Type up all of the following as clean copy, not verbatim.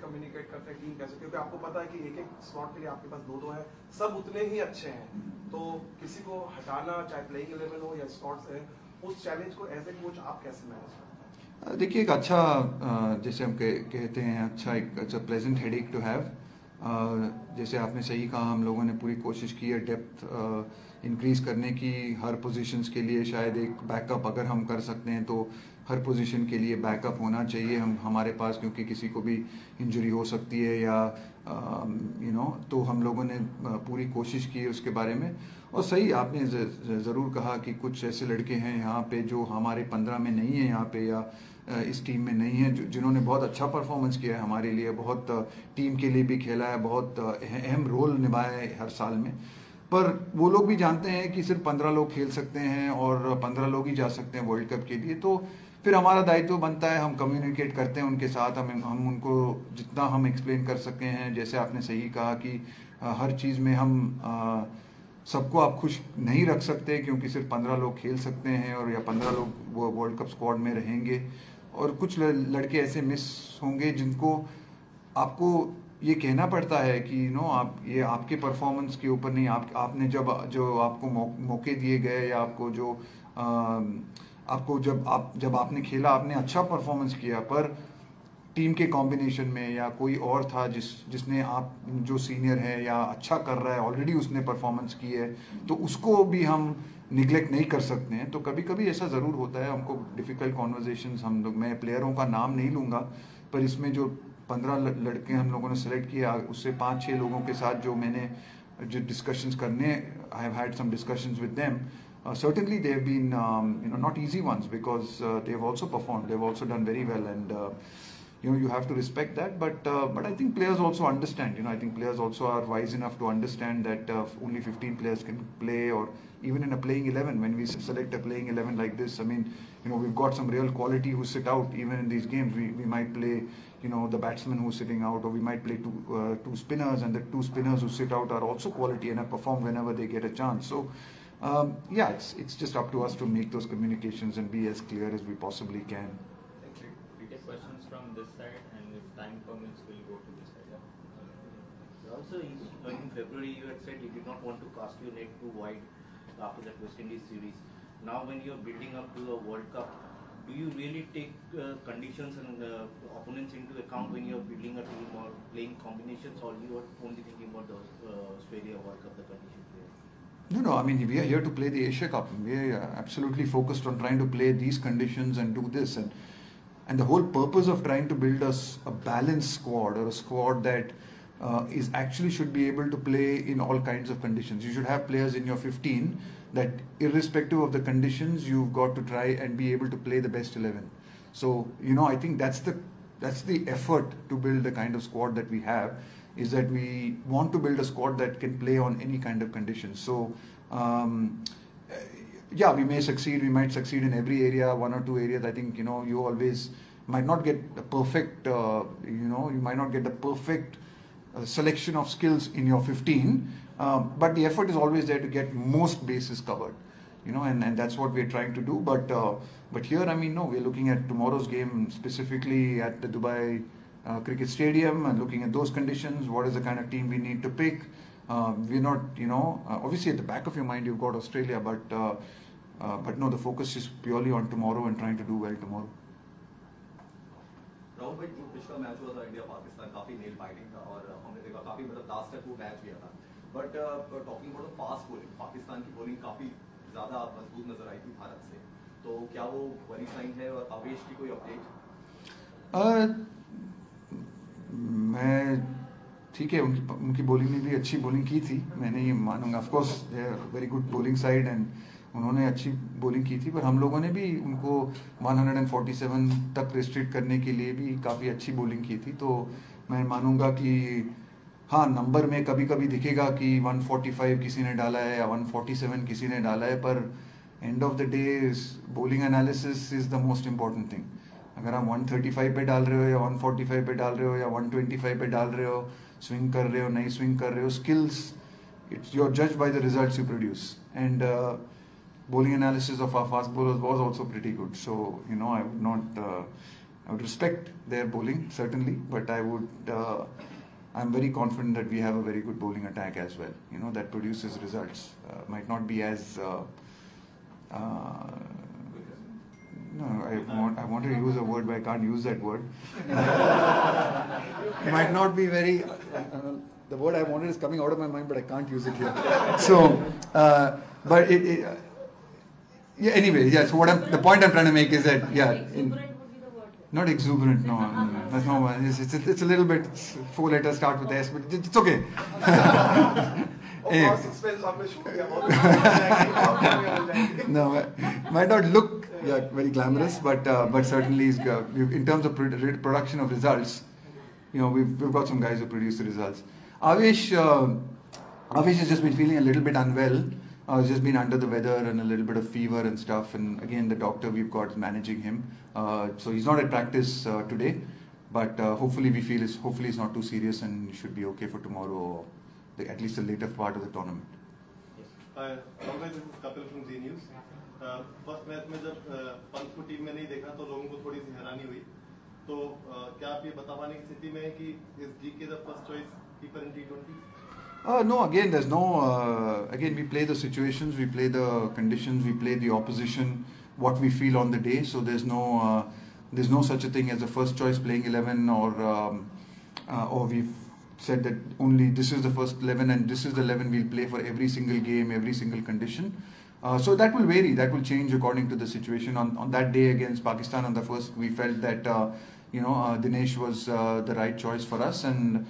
Communicate करते हैं team कैसे, क्योंकि आपको पता है कि एक एक स्लॉट के लिए आपके पास दो दो है, सब उतने ही अच्छे हैं, तो किसी को हटाना चाहे प्लेइंग 11 हो या स्लॉट्स है, उस चैलेंज को एज ए कोच आप कैसे मैनेज करते हैं? देखिए, एक अच्छा जैसे हम कहते हैं अच्छा एक प्लेजेंट हेडेक टू हैव। जैसे आपने सही कहा, हम लोगों ने पूरी कोशिश की है डेप्थ इंक्रीज करने की हर पोजीशंस के लिए। शायद एक बैकअप अगर हम कर सकते हैं तो हर पोजीशन के लिए बैकअप होना चाहिए हमारे पास, क्योंकि किसी को भी इंजरी हो सकती है या तो हम लोगों ने पूरी कोशिश की है उसके बारे में। और सही आपने ज़रूर कहा कि कुछ ऐसे लड़के हैं यहाँ पे जो हमारे 15 में नहीं है यहाँ पे, या इस टीम में नहीं है, जिन्होंने बहुत अच्छा परफॉर्मेंस किया है हमारे लिए, बहुत टीम के लिए भी खेला है, बहुत अहम रोल निभाया है हर साल में। पर वो लोग भी जानते हैं कि सिर्फ 15 लोग खेल सकते हैं और 15 लोग ही जा सकते हैं वर्ल्ड कप के लिए। तो फिर हमारा दायित्व बनता है, हम कम्युनिकेट करते हैं उनके साथ, हम उनको जितना हम एक्सप्लेन कर सके हैं। जैसे आपने सही कहा कि हर चीज़ में हम सबको आप खुश नहीं रख सकते, क्योंकि सिर्फ 15 लोग खेल सकते हैं और या 15 लोग वो वर्ल्ड कप स्क्वाड में रहेंगे, और कुछ लड़के ऐसे मिस होंगे जिनको आपको ये कहना पड़ता है कि आप ये आपके परफॉर्मेंस के ऊपर नहीं, आपने जो आपको मौके दिए गए या आपको जो आपको जब आपने खेला आपने अच्छा परफॉर्मेंस किया, पर टीम के कॉम्बिनेशन में या कोई और था जिसने आप जो सीनियर है या अच्छा कर रहा है ऑलरेडी उसने परफॉर्मेंस की है, तो उसको भी हम निगलेक्ट नहीं कर सकते हैं। तो कभी कभी ऐसा ज़रूर होता है, हमको डिफ़िकल्ट कॉन्वर्जेशंस हम लोग, मैं प्लेयरों का नाम नहीं लूँगा, पर इसमें जो 15 लड़के हम लोगों ने सेलेक्ट किया उससे 5-6 लोगों के साथ जो मैंने जो डिस्कशंस करने, I have had some discussions with them. Certainly they have been not easy ones, because they have also performed, they have also done very well, and you have to respect that. But I think players also understand. I think players also are wise enough to understand that only 15 players can play, or even in a playing 11, when we select a playing 11 like this, I mean, we've got some real quality who sit out. Even in these games, we might play the batsman who's sitting out, or we might play two spinners, and the two spinners who sit out are also quality and have performed whenever they get a chance. So yeah, it's just up to us to make those communications and be as clear as we possibly can. Thank you. We take questions from this side, and if time permits, we'll go to this side. Also, in February, you had said you did not want to cast your net too wide after that West Indies series. Now, when you're building up to a World Cup, do you really take conditions and opponents into account when you're building a team or playing combinations, or you are only thinking about the Australia World Cup, the conditions there? No, I mean, we are here to play the Asia Cup. We are absolutely focused on trying to play these conditions and do this. And the whole purpose of trying to build a balanced squad, or a squad that is actually should be able to play in all kinds of conditions. You should have players in your 15 that, irrespective of the conditions, you've got to try and be able to play the best 11. So, I think that's the effort to build the kind of squad that we have, is that we want to build a squad that can play on any kind of conditions. So, yeah, we may succeed, we might succeed in every area, one or two areas. I think, you always might not get the perfect, you might not get the perfect selection of skills in your 15, but the effort is always there to get most bases covered, and that's what we're trying to do. But here, I mean, no, we're looking at tomorrow's game specifically at the Dubai cricket stadium, and looking at those conditions, what is the kind of team we need to pick. We're not, obviously at the back of your mind you've got Australia, but no, the focus is purely on tomorrow and trying to do well tomorrow. Rahul भाई, जो पिछला match हुआ था India Pakistan, काफी nail biting था और हमने देखा काफी लास्ट तक वो मैच गया था। But talking about fast bowling, Pakistan की बॉलिंग काफी ज्यादा मजबूत नजर आई थी भारत से, तो क्या वो वरी साइन है? और आवेश की कोई अपडेट? मैं ठीक है, उनकी बॉलिंग ने भी अच्छी बॉलिंग की थी, मैंने ये मानूंगा। Of course they are very good bowling side, and उन्होंने अच्छी बॉलिंग की थी, पर हम लोगों ने भी उनको 147 तक रिस्ट्रिक्ट करने के लिए भी काफ़ी अच्छी बॉलिंग की थी। तो मैं मानूंगा कि हाँ, नंबर में कभी कभी दिखेगा कि 145 किसी ने डाला है या 147 किसी ने डाला है, पर end of the day bowling analysis is the most important thing. अगर आप 135 पे डाल रहे हो या 145 पे डाल रहे हो या 125 पे डाल रहे हो, स्विंग कर रहे हो नहीं स्विंग कर रहे हो, स्किल्स, इट्स योर जज by the results you produce, and bowling analysis of our fast bowlers was also pretty good. So, I would not I would respect their bowling certainly, but I'm very confident that we have a very good bowling attack as well. You know, that produces results. Might not be as no, I want to use a word, but I can't use that word. It might not be very. The word I wanted is coming out of my mind, but I can't use it here. So, but yeah. Anyway, yeah. So the point I'm trying to make is that not exuberant. No, that's not one. It's a little bit. 4 letters start with S, but it's okay. No, might not look very glamorous, but certainly in terms of production of results, you know, we've got some guys who produce the results. Avesh has just been feeling a little bit unwell. He's just been under the weather and a little bit of fever and stuff. And again, the doctor we've got is managing him. So he's not at practice today, but hopefully it's not too serious and he should be okay for tomorrow, or at least the later part of the tournament. Hi, this is Kapil from Z News. First match में जब पंत को team में नहीं देखा तो लोगों को थोड़ी सी हैरानी हुई. तो क्या आप ये बता पाने की स्थिति में है कि इस GK the first choice keeper in T20? No, again, there's no. Again, we play the situations, we play the conditions, we play the opposition, what we feel on the day. So there's no such a thing as a first choice playing 11, or we've said that only this is the first 11 and this is the 11 we'll play for every single game, every single condition. So that will vary, that will change according to the situation. On that day against Pakistan on the first, we felt that Dinesh was the right choice for us, and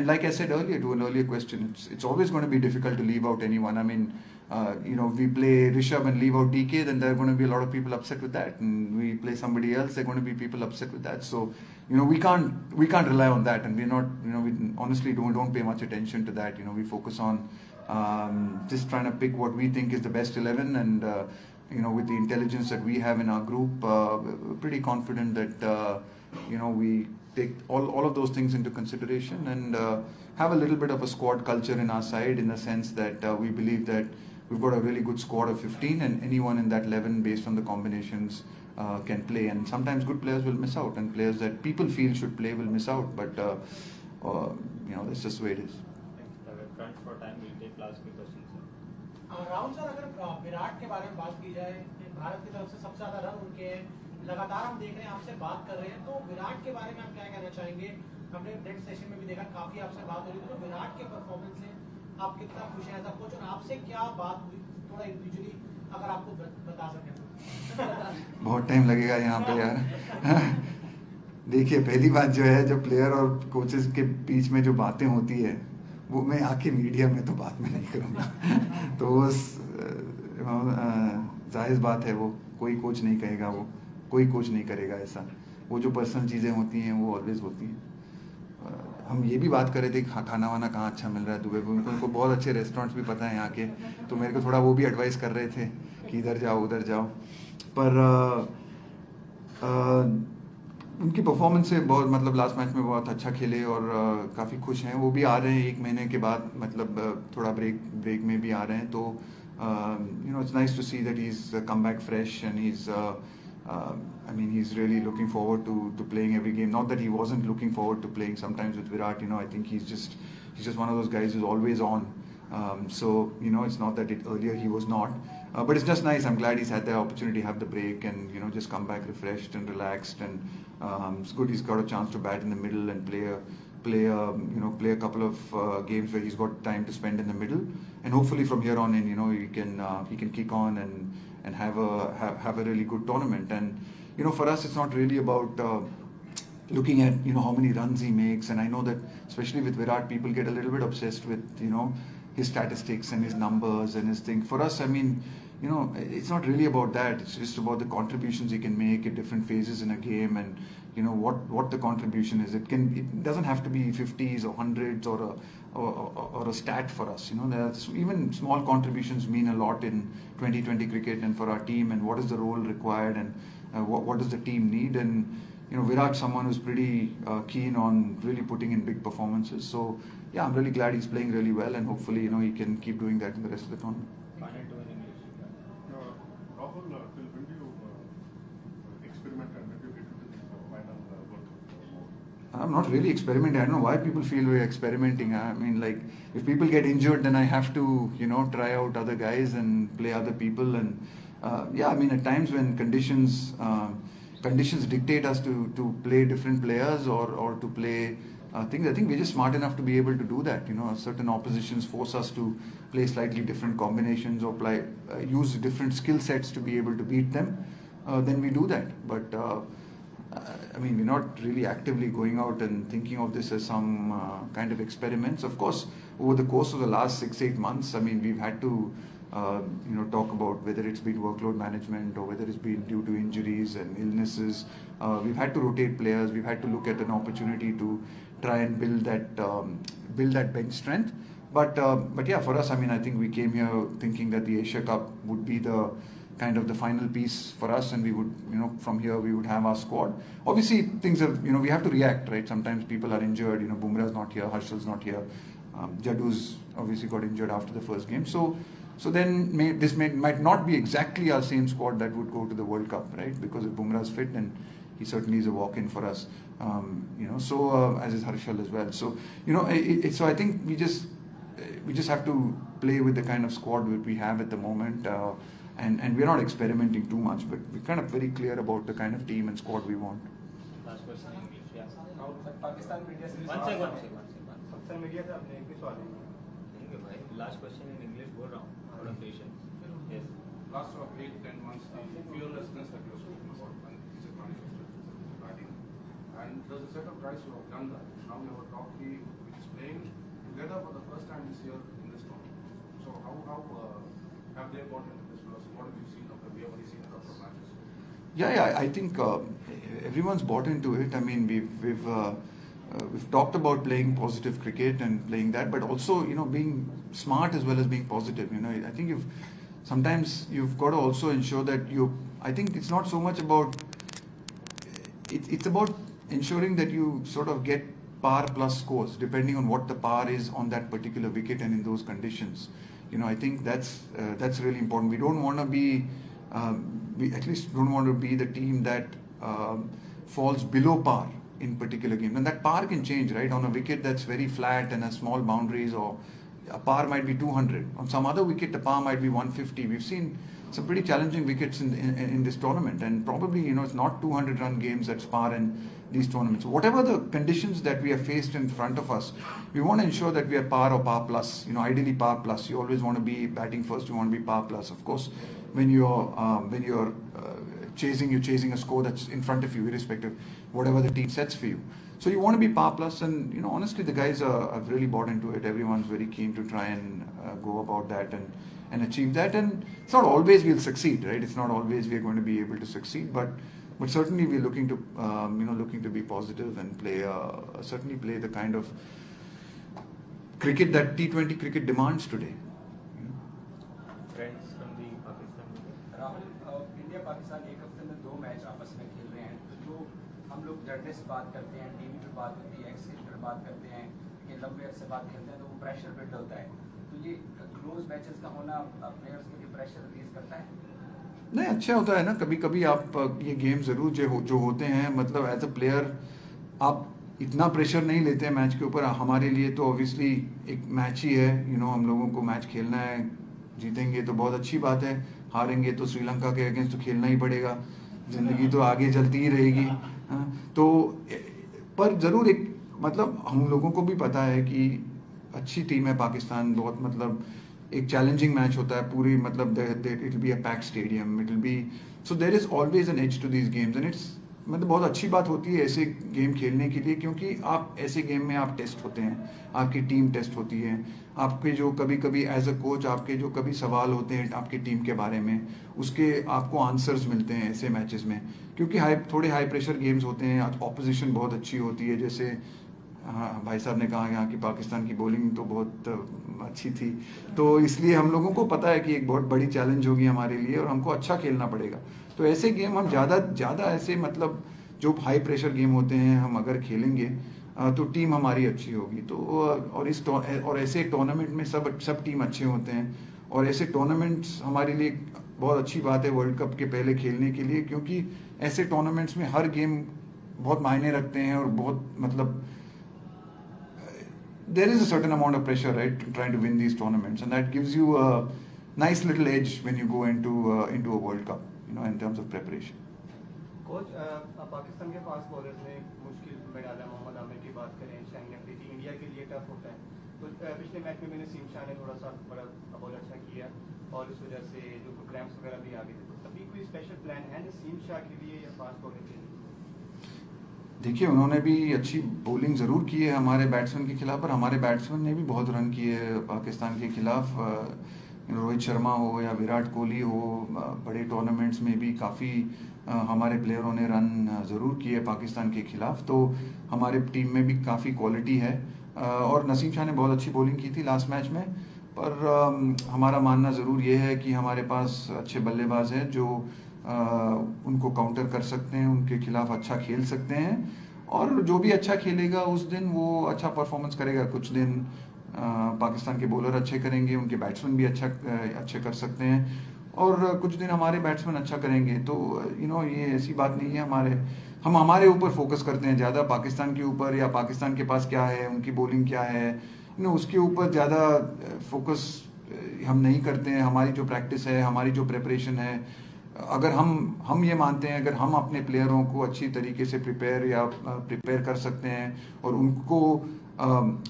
like I said earlier to an earlier question, it's always going to be difficult to leave out anyone. I mean, we play Rishabh and leave out DK, then there are going to be a lot of people upset with that, and we play somebody else, there are going to be people upset with that. So we can't rely on that, and we're not, we honestly don't pay much attention to that. We focus on just trying to pick what we think is the best 11, and with the intelligence that we have in our group, we're pretty confident that we take all of those things into consideration and have a little bit of a squad culture in our side, in the sense that we believe that we've got a really good squad of 15, and anyone in that 11 based on the combinations can play, and sometimes good players will miss out and players that people feel should play will miss out, but that's just the way it is. Crunch for time, we'll take last few questions. Rahul sir, अगर विराट के बारे में बात की जाए, भारत की तरफ से सबसे ज्यादा रन उनके हैं, लगातार हम देख रहे हैं, आपसे बात कर रहे हैं, तो विराट के बारे में आप क्या कहना चाहेंगे? हमने नेक्स्ट सेशन में भी देखा, काफी आपसे बात हो रही थी, तो विराट के परफॉर्मेंस से आप कितना खुश हैं एज अ कोच, और आपसे क्या बात हुई, थोड़ा इंडिविजुअली अगर आपको बता सकें? बहुत टाइम लगेगा यहाँ पे यार. देखिए, पहली बात जो है, जो प्लेयर और कोचेस के बीच में जो बातें होती है, वो मैं आके मीडिया में तो बात में नहीं करूँगा. तो जायज़ बात है, वो कोई कोच नहीं कहेगा, वो कोई कोच नहीं करेगा ऐसा. वो जो पर्सनल चीज़ें होती हैं वो ऑलवेज होती हैं. हम ये भी बात कर रहे थे खाना वाना कहाँ अच्छा मिल रहा है दुबई में. उनको बहुत अच्छे रेस्टोरेंट्स भी पता है यहाँ के, तो मेरे को थोड़ा वो भी एडवाइस कर रहे थे कि इधर जाओ उधर जाओ. पर उनकी परफॉर्मेंस से बहुत, मतलब लास्ट मैच में बहुत अच्छा खेले और काफ़ी खुश हैं. वो भी आ रहे हैं 1 महीने के बाद, मतलब थोड़ा ब्रेक में भी आ रहे हैं. तो it's nice to see that he's come back fresh, and he's he's really looking forward to playing every game. Not that he wasn't looking forward to playing sometimes with Virat. I think he's just one of those guys who's always on. So it's not that earlier he was not, but it's just nice. I'm glad he's had the opportunity to have the break and just come back refreshed and relaxed, and it's good he's got a chance to bat in the middle and play a couple of games where he's got time to spend in the middle, and hopefully from here on in he can kick on and have a really good tournament. And for us it's not really about looking at how many runs he makes, and I know that especially with Virat, people get a little bit obsessed with his statistics and his numbers and his thing. For us, it's not really about that. It's just about the contributions he can make at different phases in a game, and what the contribution is. It doesn't have to be 50s or 100s or a stat for us. Even small contributions mean a lot in 2020 cricket and for our team, and what is the role required, and what does the team need. And Virat's someone who's pretty keen on really putting in big performances. So yeah, I'm really glad he's playing really well, and hopefully he can keep doing that in the rest of the tournament. Final two in English. Rahul, till when do you experiment and when do you get into this final I'm not really experimenting. I don't know why people feel we're experimenting. I mean, like, if people get injured, then I have to, try out other guys and play other people. And yeah, I mean, at times when conditions dictate us to play different players or to play things, I think we're just smart enough to be able to do that. Certain oppositions force us to play slightly different combinations or use different skill sets to be able to beat them. Then we do that. But I mean, we're not really actively going out and thinking of this as some kind of experiments. Of course, over the course of the last 6-8 months, I mean, we've had to, talk about whether it's been workload management or whether it's been due to injuries and illnesses. We've had to rotate players. We've had to look at an opportunity to try and build that bench strength. But yeah, for us, I mean, I think we came here thinking that the Asia Cup would be the kind of the final piece for us, and we would, from here we would have our squad. Obviously, things have, we have to react, right? Sometimes people are injured. Bumrah's not here, Harshal's not here. Jadu's obviously got injured after the first game. So then this might not be exactly our same squad that would go to the World Cup, right? Because if Bumrah's fit, then he certainly is a walk-in for us. So as is Harshal as well. So so I think we just have to play with the kind of squad that we have at the moment. And we're not experimenting too much, but we're kind of very clear about the kind of team and squad we want. Last question in English, yeah. Pakistan media से One second. Social media से अपने एक भी सवाल है। Last question in English, बोल रहा हूँ, थोड़ा patience. Yes. Last 8-10 months, the fearlessness that you're speaking about, and is it manifested batting? And there's a set of guys who have done that. Now we have a top team which is playing together for the first time this year in this tournament. So how have they got into this philosophy? What have you seen of them? We have only seen a couple of matches. Yeah, I think everyone's bought into it. I mean, we've talked about playing positive cricket and playing that, but also being smart as well as being positive. I think sometimes you've got to also ensure that I think it's not so much about it's about ensuring that you sort of get par plus scores depending on what the par is on that particular wicket and in those conditions. I think that's really important. We don't want to be we at least don't want to be the team that falls below par in particular games. And that par can change, right? On a wicket that's very flat and has small boundaries, or a par might be 200. On some other wicket, the par might be 150. We've seen some pretty challenging wickets in this tournament, and probably it's not 200-run games that's par in these tournaments. Whatever the conditions that we have faced in front of us, we want to ensure that we are par or par plus. Ideally par plus. You always want to be batting first. You want to be par plus. Of course, when you're chasing a score that's in front of you, irrespective whatever the team sets for you. So you want to be par plus, and honestly, the guys have really bought into it. Everyone's very keen to try and go about that and achieve that. And it's not always we'll succeed, right? It's not always we're going to be able to succeed, but certainly we're looking to be positive and certainly play the kind of cricket that T20 cricket demands today. Friends from the Pakistan. Rahul, India Pakistan एक हफ्ते में 2 match आपस में खेल रहे हैं, तो जो हम लोग जर्नलिस्ट बात करते हैं, टीवी पर बात होती है, एक्स क्रिकेटर बात करते हैं, कि लंबे अरसे बात खेलते हैं, तो वो प्रेशर बिल्ड होता है। तो ये क्लोज मैचेस का होना प्लेयर्स के लिए प्रेशर रिलीज करता है? नहीं, अच्छा होता है ना। कभी कभी आप ये गेम जरूर जो होते हैं, मतलब एज अ प्लेयर आप इतना प्रेशर नहीं लेते हैं मैच के ऊपर। हमारे लिए तो ऑब्वियसली एक मैच ही है, हम लोगों को मैच खेलना है। जीतेंगे तो बहुत अच्छी बात है, हारेंगे तो श्रीलंका के अगेंस्ट तो खेलना ही पड़ेगा। जिंदगी तो आगे चलती ही रहेगी। तो पर ज़रूर एक मतलब हम लोगों को भी पता है कि अच्छी टीम है पाकिस्तान, बहुत मतलब एक चैलेंजिंग मैच होता है पूरी, मतलब it will be a packed stadium, it will be, so there is always an edge to these games, and it's मतलब बहुत अच्छी बात होती है ऐसे गेम खेलने के लिए, क्योंकि आप ऐसे गेम में आप टेस्ट होते हैं, आपकी टीम टेस्ट होती है, आपके जो कभी कभी एज अ कोच आपके जो कभी सवाल होते हैं आपकी टीम के बारे में, उसके आपको आंसर्स मिलते हैं ऐसे मैचेस में, क्योंकि थोड़े हाई प्रेशर गेम्स होते हैं, ऑपोजिशन बहुत अच्छी होती है। जैसे भाई साहब ने कहा यहाँ की पाकिस्तान की बॉलिंग तो बहुत अच्छी थी, तो इसलिए हम लोगों को पता है कि एक बहुत बड़ी चैलेंज होगी हमारे लिए और हमको अच्छा खेलना पड़ेगा। तो ऐसे गेम हम ज़्यादा ऐसे मतलब जो हाई प्रेशर गेम होते हैं हम अगर खेलेंगे तो टीम हमारी अच्छी होगी। तो और ऐसे टूर्नामेंट में सब टीम अच्छे होते हैं, और ऐसे टूर्नामेंट्स हमारे लिए बहुत अच्छी बात है वर्ल्ड कप के पहले खेलने के लिए, क्योंकि ऐसे टूर्नामेंट्स में हर गेम बहुत मायने रखते हैं और बहुत मतलब there is a certain amount of pressure, right, trying to win these tournaments, and that gives you a nice little edge when you go into a World Cup, you know, in terms of preparation. Coach Pakistan के fast bowlers ने मुश्किल में डाला। मोहम्मद आमिर की बात करें, Shaheen Afridi, India के लिए टफ होता है। तो पिछले मैच में मैंने नसीम शाह ने थोड़ा सा बड़ा बॉल अच्छा किया और इस वजह से जो क्रैम्प्स वगैरह भी आ गए थे। तो अभी कोई स्पेशल प्लान है नसीम शाह के लिए या फास्ट बॉलर के लिए? देखिए, उन्होंने भी अच्छी बॉलिंग ज़रूर की है हमारे बैट्समैन के खिलाफ, पर हमारे बैट्समैन ने भी बहुत रन किए पाकिस्तान के खिलाफ। रोहित शर्मा हो या विराट कोहली हो, बड़े टूर्नामेंट्स में भी काफ़ी हमारे प्लेयरों ने रन ज़रूर किए पाकिस्तान के खिलाफ। तो हमारे टीम में भी काफ़ी क्वालिटी है और नसीम शाह ने बहुत अच्छी बॉलिंग की थी लास्ट मैच में। पर हमारा मानना ज़रूर ये है कि हमारे पास अच्छे बल्लेबाज हैं जो उनको काउंटर कर सकते हैं, उनके खिलाफ अच्छा खेल सकते हैं, और जो भी अच्छा खेलेगा उस दिन वो अच्छा परफॉर्मेंस करेगा। कुछ दिन पाकिस्तान के बॉलर अच्छे करेंगे, उनके बैट्समैन भी अच्छे कर सकते हैं, और कुछ दिन हमारे बैट्समैन अच्छा करेंगे। तो ये ऐसी बात नहीं है, हम हमारे ऊपर फोकस करते हैं ज़्यादा, पाकिस्तान के ऊपर या पाकिस्तान के पास क्या है, उनकी बॉलिंग क्या है, उसके ऊपर ज़्यादा फोकस हम नहीं करते हैं। हमारी जो प्रैक्टिस है, हमारी जो प्रिपरेशन है, अगर हम ये मानते हैं अगर हम अपने प्लेयरों को अच्छी तरीके से प्रिपेयर कर सकते हैं और उनको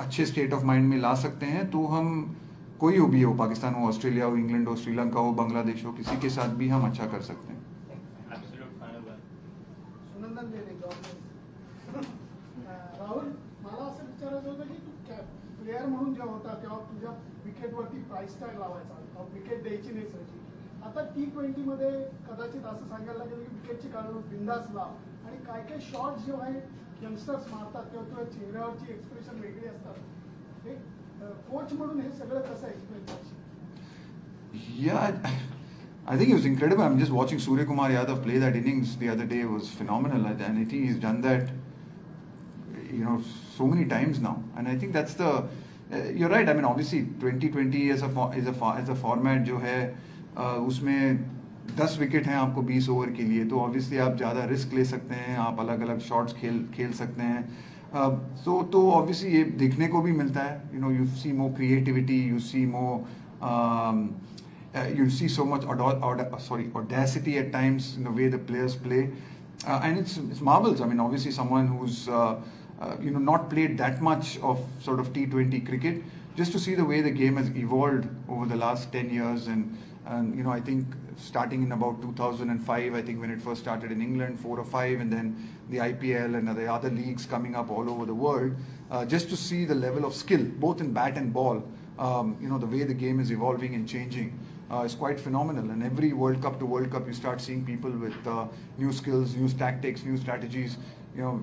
अच्छे स्टेट ऑफ माइंड में ला सकते हैं, तो हम कोई भी हो, पाकिस्तान हो, ऑस्ट्रेलिया हो, इंग्लैंड हो, श्रीलंका हो, बांग्लादेश हो, किसी के साथ भी हम अच्छा कर सकते हैं। राहुल, मला असं विचारायचं होतं की तू प्लेयर म्हणून जेव्हा होता तेव्हा तुझ्या विकेटवरती प्राइस टॅग लावायचा, विकेट द्यायची नाही सर। आता T20 मध्ये कदाचित असं सांगायला लागेल की विकेटची काढून बिंदास लाव, आणि काय काय शॉट्स जेव्हा यंगस्टर्स मारतात तेव्हा तुझ्या चेहऱ्यावरची एक्सप्रेशन वेगळी असतात। एक कोच म्हणून हे सगळं कसं एक्सप्लेन करशील? Yeah, I think it was incredible. I'm just watching Surya Kumar Yadav play that innings the other day. It was phenomenal, and I think he's done that, so many times now. And I think that's you're right. I mean, obviously 2020 is a format जो है उसमें 10 wicket हैं आपको 20 over के लिए, तो obviously आप ज़्यादा रिस्क ले सकते हैं, आप अलग अलग शॉट्स खेल सकते हैं। तो ऑब्वियसली ये देखने को भी मिलता है, you see more creativity, you see more you see so much audacity at times in the way the players play, and it's marvels. I mean, obviously someone who's not played that much of sort of T20 cricket, just to see the way the game has evolved over the last 10 years, and I think starting in about 2005, I think when it first started in England, 4 or 5, and then the IPL and the other leagues coming up all over the world, just to see the level of skill both in bat and ball, the way the game is evolving and changing. It's quite phenomenal, and every World Cup to World Cup you start seeing people with new skills, new tactics, new strategies,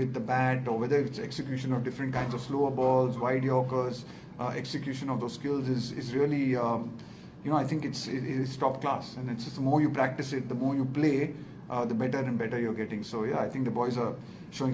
with the bat, or whether it's execution of different kinds of slower balls, wide yorkers, execution of those skills is really, I think it's top class, and it's just the more you practice it, the more you play, the better and better you're getting. So yeah, I think the boys are showing